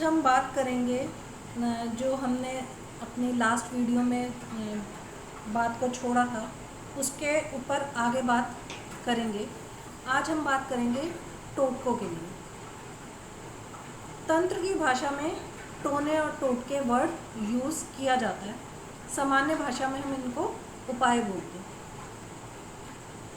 हम बात करेंगे जो हमने अपनी लास्ट वीडियो में बात को छोड़ा था उसके ऊपर आगे बात करेंगे। आज हम बात करेंगे टोटकों के लिए। तंत्र की भाषा में टोने और टोटके वर्ड यूज़ किया जाता है। सामान्य भाषा में हम इनको उपाय बोलते हैं।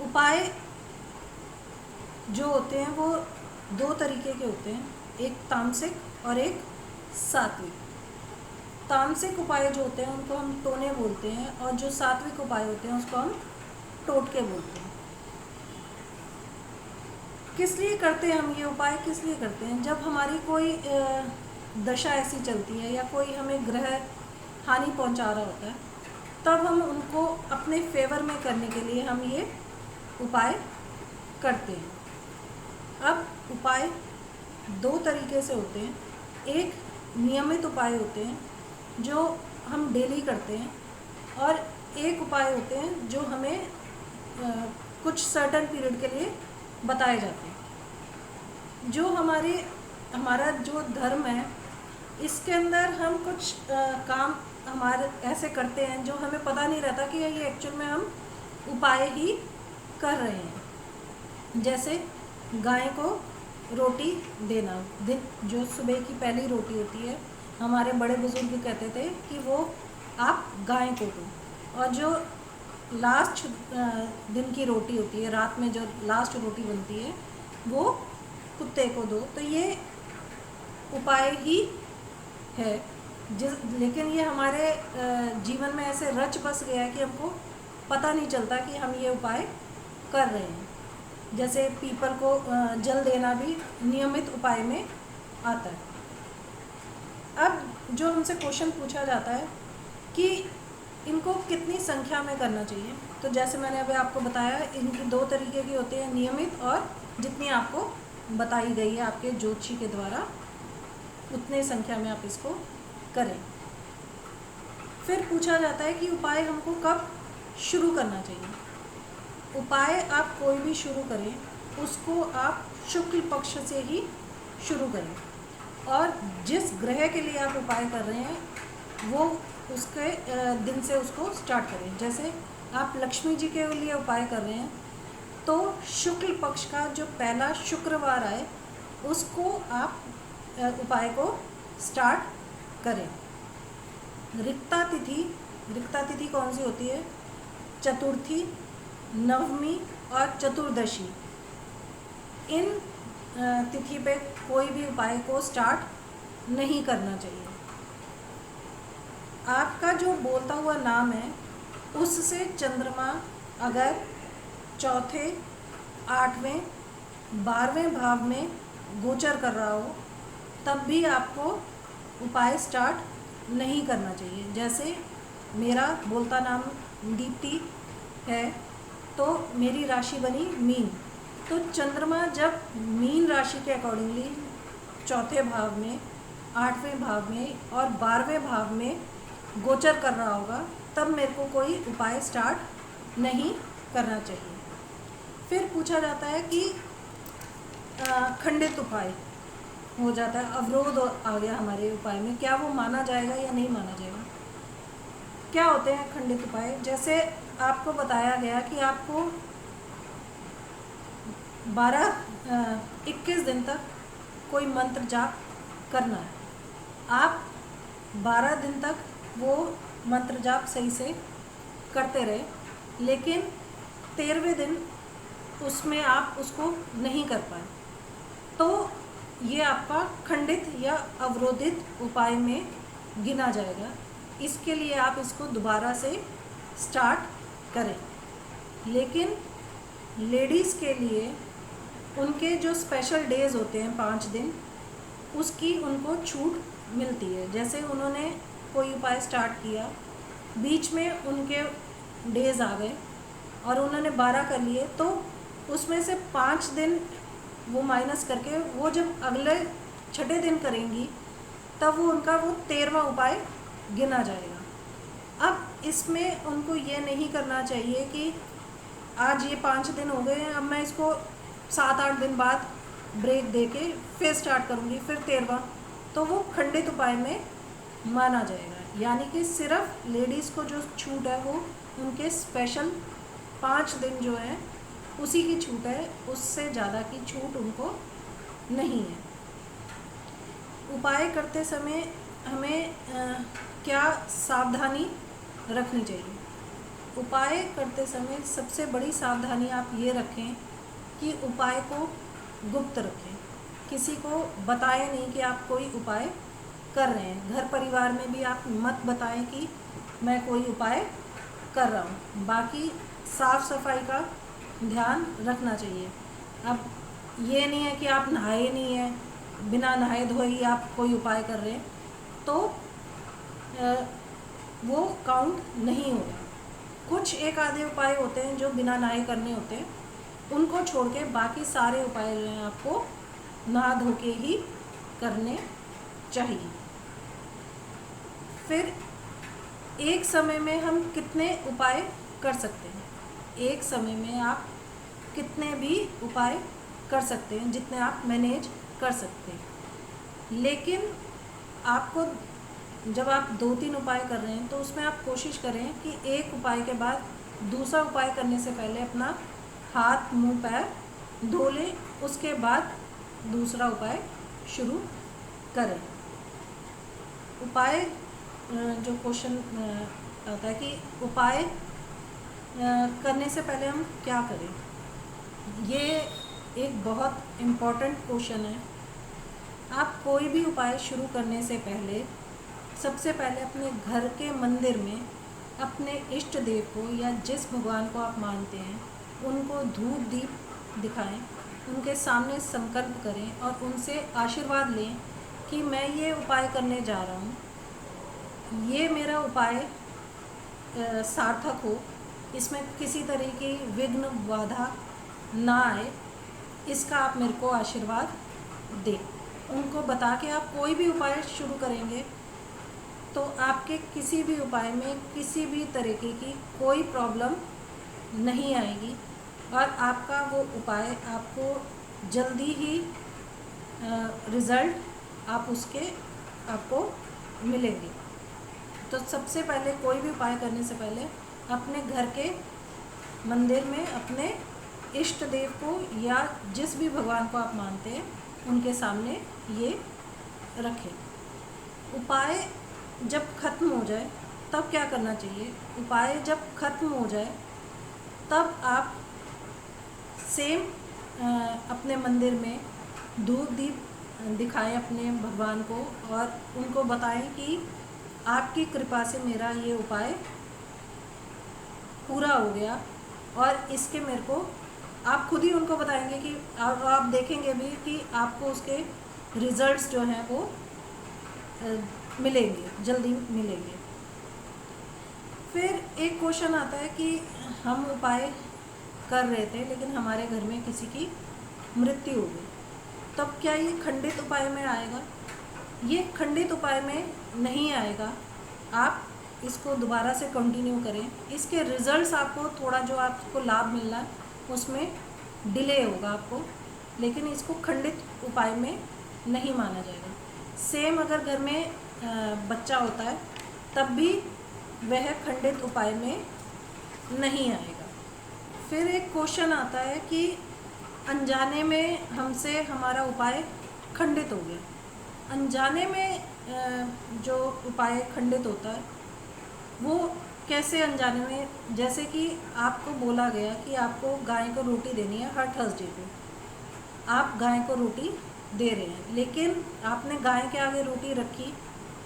उपाय जो होते हैं वो दो तरीके के होते हैं, एक तामसिक और एक सात्विक। तामसिक उपाय जो होते हैं उनको हम टोने बोलते हैं और जो सात्विक उपाय होते हैं उसको हम टोटके बोलते हैं। किस लिए करते हैं हम ये उपाय? किस लिए करते हैं? जब हमारी कोई दशा ऐसी चलती है या कोई हमें ग्रह हानि पहुंचा रहा होता है, तब हम उनको अपने फेवर में करने के लिए हम ये उपाय करते हैं। अब उपाय दो तरीके से होते हैं। एक नियमित उपाय होते हैं जो हम डेली करते हैं, और एक उपाय होते हैं जो हमें कुछ सर्टेन पीरियड के लिए बताए जाते हैं। जो हमारा जो धर्म है इसके अंदर हम कुछ काम हमारे ऐसे करते हैं जो हमें पता नहीं रहता कि ये एक्चुअल में हम उपाय ही कर रहे हैं। जैसे गाय को रोटी देना, दिन जो सुबह की पहली रोटी होती है, हमारे बड़े बुजुर्ग कहते थे कि वो आप गाय को दो, और जो लास्ट दिन की रोटी होती है, रात में जो लास्ट रोटी बनती है, वो कुत्ते को दो। तो ये उपाय ही है लेकिन ये हमारे जीवन में ऐसे रच बस गया है कि हमको पता नहीं चलता कि हम ये उपाय कर रहे हैं। जैसे पीपल को जल देना भी नियमित उपाय में आता है। अब जो हमसे क्वेश्चन पूछा जाता है कि इनको कितनी संख्या में करना चाहिए, तो जैसे मैंने अभी आपको बताया, इनकी दो तरीके की होती है, नियमित और जितनी आपको बताई गई है आपके ज्योतिषी के द्वारा, उतने संख्या में आप इसको करें। फिर पूछा जाता है कि उपाय हमको कब शुरू करना चाहिए। उपाय आप कोई भी शुरू करें उसको आप शुक्ल पक्ष से ही शुरू करें, और जिस ग्रह के लिए आप उपाय कर रहे हैं वो उसके दिन से उसको स्टार्ट करें। जैसे आप लक्ष्मी जी के लिए उपाय कर रहे हैं तो शुक्ल पक्ष का जो पहला शुक्रवार आए उसको आप उपाय को स्टार्ट करें। रिक्ता तिथि कौन सी होती है? चतुर्थी, नवमी और चतुर्दशी। इन तिथि पे कोई भी उपाय को स्टार्ट नहीं करना चाहिए। आपका जो बोलता हुआ नाम है उससे चंद्रमा अगर चौथे, 8वें, 12वें भाव में गोचर कर रहा हो तब भी आपको उपाय स्टार्ट नहीं करना चाहिए। जैसे मेरा बोलता नाम दीप्ति है तो मेरी राशि बनी मीन, तो चंद्रमा जब मीन राशि के अकॉर्डिंगली चौथे भाव में, 8वें भाव में और 12वें भाव में गोचर कर रहा होगा तब मेरे को कोई उपाय स्टार्ट नहीं करना चाहिए। फिर पूछा जाता है कि खंडित उपाय हो जाता है, अवरोध आ गया हमारे उपाय में, क्या वो माना जाएगा या नहीं माना जाएगा? क्या होते हैं खंडित उपाय? जैसे आपको बताया गया कि आपको 21 दिन तक कोई मंत्र जाप करना है। आप 12 दिन तक वो मंत्र जाप सही से करते रहे, लेकिन 13वें दिन उसमें आप उसको नहीं कर पाए, तो ये आपका खंडित या अवरोधित उपाय में गिना जाएगा। इसके लिए आप इसको दोबारा से स्टार्ट करें। लेकिन लेडीज़ के लिए उनके जो स्पेशल डेज़ होते हैं 5 दिन, उसकी उनको छूट मिलती है। जैसे उन्होंने कोई उपाय स्टार्ट किया, बीच में उनके डेज़ आ गए और उन्होंने 12 कर लिए, तो उसमें से 5 दिन वो माइनस करके वो जब अगले 6ठे दिन करेंगी तब वो उनका वो 13वां उपाय गिना जाएगा। अब इसमें उनको ये नहीं करना चाहिए कि आज ये 5 दिन हो गए हैं, अब मैं इसको 7-8 दिन बाद ब्रेक दे के फिर स्टार्ट करूँगी, फिर 13वां। तो वो खंडित उपाय में माना जाएगा। यानी कि सिर्फ लेडीज़ को जो छूट है वो उनके स्पेशल 5 दिन जो है उसी की छूट है, उससे ज़्यादा की छूट उनको नहीं है। उपाय करते समय हमें क्या सावधानी रखनी चाहिए? उपाय करते समय सबसे बड़ी सावधानी आप ये रखें कि उपाय को गुप्त रखें, किसी को बताएं नहीं कि आप कोई उपाय कर रहे हैं। घर परिवार में भी आप मत बताएं कि मैं कोई उपाय कर रहा हूँ। बाकी साफ सफाई का ध्यान रखना चाहिए। अब ये नहीं है कि आप नहाए नहीं हैं, बिना नहाए धोए ही आप कोई उपाय कर रहे हैं, तो वो काउंट नहीं होगा। कुछ एक आधे उपाय होते हैं जो बिना नहाए करने होते हैं, उनको छोड़ के बाकी सारे उपाय जो हैं आपको नहा धो के ही करने चाहिए। फिर एक समय में हम कितने उपाय कर सकते हैं? एक समय में आप कितने भी उपाय कर सकते हैं, जितने आप मैनेज कर सकते हैं। लेकिन आपको जब आप 2-3 उपाय कर रहे हैं तो उसमें आप कोशिश करें कि एक उपाय के बाद दूसरा उपाय करने से पहले अपना हाथ मुंह पैर धो लें, उसके बाद दूसरा उपाय शुरू करें। उपाय जो क्वेश्चन आता है कि उपाय करने से पहले हम क्या करें, ये एक बहुत इम्पॉर्टेंट क्वेश्चन है। आप कोई भी उपाय शुरू करने से पहले सबसे पहले अपने घर के मंदिर में अपने इष्ट देव को या जिस भगवान को आप मानते हैं उनको धूप दीप दिखाएं, उनके सामने संकल्प करें और उनसे आशीर्वाद लें कि मैं ये उपाय करने जा रहा हूँ, ये मेरा उपाय सार्थक हो, इसमें किसी तरह की विघ्न बाधा ना आए, इसका आप मेरे को आशीर्वाद दें। उनको बता के आप कोई भी उपाय शुरू करेंगे तो आपके किसी भी उपाय में किसी भी तरीके की कोई प्रॉब्लम नहीं आएगी और आपका वो उपाय आपको जल्दी ही रिज़ल्ट आपको मिलेंगे। तो सबसे पहले कोई भी उपाय करने से पहले अपने घर के मंदिर में अपने इष्ट देव को या जिस भी भगवान को आप मानते हैं उनके सामने ये रखें। उपाय जब ख़त्म हो जाए तब क्या करना चाहिए? उपाय जब ख़त्म हो जाए तब आप सेम अपने मंदिर में धूप दीप दिखाएं अपने भगवान को और उनको बताएं कि आपकी कृपा से मेरा ये उपाय पूरा हो गया। और इसके मेरे को आप खुद ही उनको बताएंगे कि आप देखेंगे भी कि आपको उसके रिज़ल्ट्स जो हैं वो मिलेंगे, जल्दी मिलेंगे। फिर एक क्वेश्चन आता है कि हम उपाय कर रहे थे लेकिन हमारे घर में किसी की मृत्यु हो गई, तब क्या ये खंडित उपाय में आएगा? ये खंडित उपाय में नहीं आएगा। आप इसको दोबारा से कंटिन्यू करें, इसके रिज़ल्ट्स आपको थोड़ा जो आपको लाभ मिलना है उसमें डिले होगा आपको, लेकिन इसको खंडित उपाय में नहीं माना जाएगा। सेम अगर घर में बच्चा होता है तब भी वह खंडित उपाय में नहीं आएगा। फिर एक क्वेश्चन आता है कि अनजाने में हमसे हमारा उपाय खंडित हो गया। अनजाने में जो उपाय खंडित होता है वो कैसे अनजाने में? जैसे कि आपको बोला गया कि आपको गाय को रोटी देनी है हर थर्सडे को, आप गाय को रोटी दे रहे हैं लेकिन आपने गाय के आगे रोटी रखी,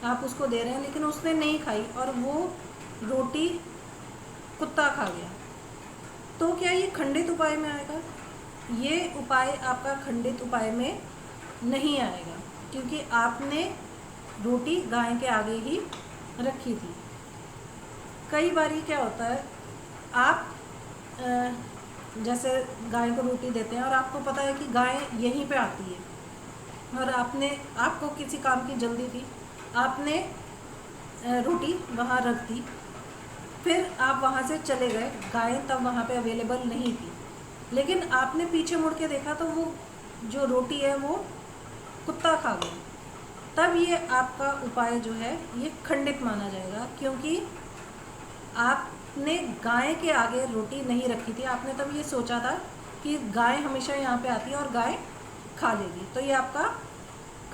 आप उसको दे रहे हैं लेकिन उसने नहीं खाई और वो रोटी कुत्ता खा गया, तो क्या ये खंडित उपाय में आएगा? ये उपाय आपका खंडित उपाय में नहीं आएगा क्योंकि आपने रोटी गाय के आगे ही रखी थी। कई बारी क्या होता है, आप जैसे गाय को रोटी देते हैं और आपको पता है कि गाय यहीं पे आती है और आपको किसी काम की जल्दी थी, आपने रोटी वहाँ रख दी, फिर आप वहाँ से चले गए, गाय तब वहाँ पे अवेलेबल नहीं थी, लेकिन आपने पीछे मुड़ के देखा तो वो जो रोटी है वो कुत्ता खा गया। तब ये आपका उपाय जो है ये खंडित माना जाएगा, क्योंकि आपने गाय के आगे रोटी नहीं रखी थी। आपने तब ये सोचा था कि गाय हमेशा यहाँ पे आती है और गाय खा लेगी, तो ये आपका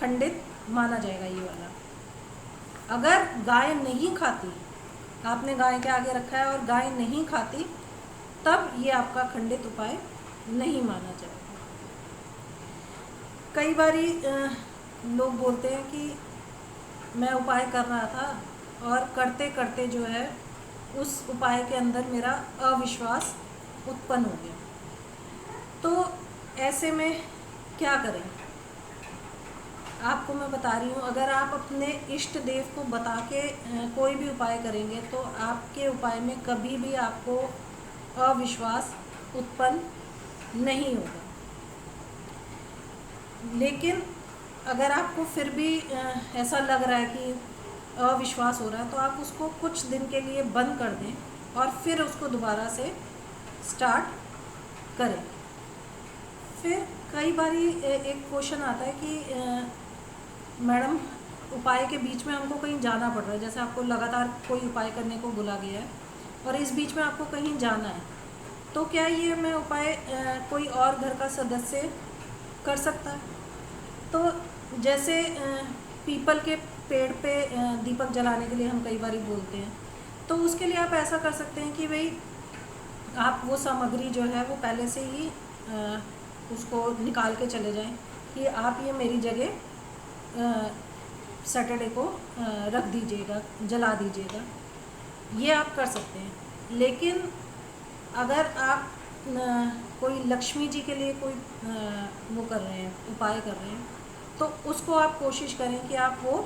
खंडित माना जाएगा ये वाला। अगर गाय नहीं खाती, आपने गाय के आगे रखा है और गाय नहीं खाती, तब ये आपका खंडित उपाय नहीं माना जाएगा। कई बारी लोग बोलते हैं कि मैं उपाय कर रहा था और करते करते जो है उस उपाय के अंदर मेरा अविश्वास उत्पन्न हो गया, तो ऐसे में क्या करें? आपको मैं बता रही हूँ, अगर आप अपने इष्ट देव को बता के कोई भी उपाय करेंगे तो आपके उपाय में कभी भी आपको अविश्वास उत्पन्न नहीं होगा। लेकिन अगर आपको फिर भी ऐसा लग रहा है कि अविश्वास हो रहा है, तो आप उसको कुछ दिन के लिए बंद कर दें और फिर उसको दोबारा से स्टार्ट करें। फिर कई बारी एक क्वेश्चन आता है कि मैडम उपाय के बीच में हमको कहीं जाना पड़ रहा है, जैसे आपको लगातार कोई उपाय करने को बोला गया है और इस बीच में आपको कहीं जाना है, तो क्या ये मैं उपाय कोई और घर का सदस्य कर सकता है? तो जैसे पीपल के पेड़ पे दीपक जलाने के लिए हम कई बारी बोलते हैं, तो उसके लिए आप ऐसा कर सकते हैं कि भाई आप वो सामग्री जो है वो पहले से ही उसको निकाल के चले जाएं कि आप ये मेरी जगह सैटरडे को रख दीजिएगा, जला दीजिएगा, ये आप कर सकते हैं। लेकिन अगर आप कोई लक्ष्मी जी के लिए कोई वो कर रहे हैं, उपाय कर रहे हैं, तो उसको आप कोशिश करें कि आप वो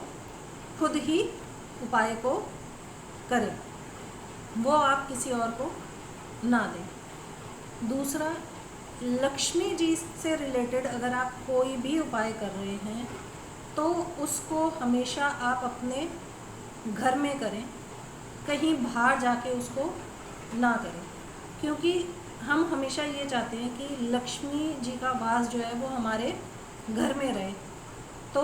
खुद ही उपाय को करें, वो आप किसी और को ना दें। दूसरा, लक्ष्मी जी से रिलेटेड अगर आप कोई भी उपाय कर रहे हैं तो उसको हमेशा आप अपने घर में करें, कहीं बाहर जाके उसको ना करें, क्योंकि हम हमेशा ये चाहते हैं कि लक्ष्मी जी का वास जो है वो हमारे घर में रहे। तो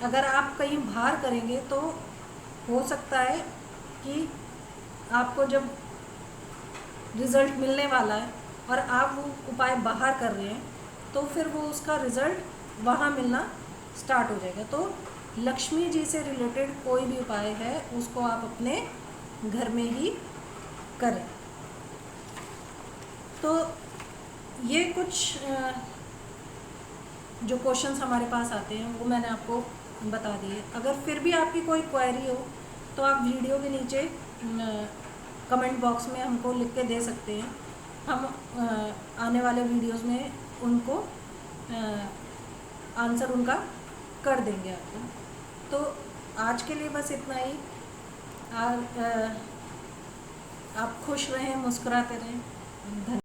अगर आप कहीं बाहर करेंगे तो हो सकता है कि आपको जब रिज़ल्ट मिलने वाला है और आप वो उपाय बाहर कर रहे हैं, तो फिर वो उसका रिज़ल्ट वहाँ मिलना स्टार्ट हो जाएगा। तो लक्ष्मी जी से रिलेटेड कोई भी उपाय है उसको आप अपने घर में ही करें। तो ये कुछ जो क्वेश्चंस हमारे पास आते हैं वो मैंने आपको बता दिए। अगर फिर भी आपकी कोई क्वेरी हो तो आप वीडियो के नीचे कमेंट बॉक्स में हमको लिख के दे सकते हैं, हम आने वाले वीडियोस में उनको आंसर उनका कर देंगे आपको। तो आज के लिए बस इतना ही। आप खुश रहें, मुस्कुराते रहें। धन्यवाद।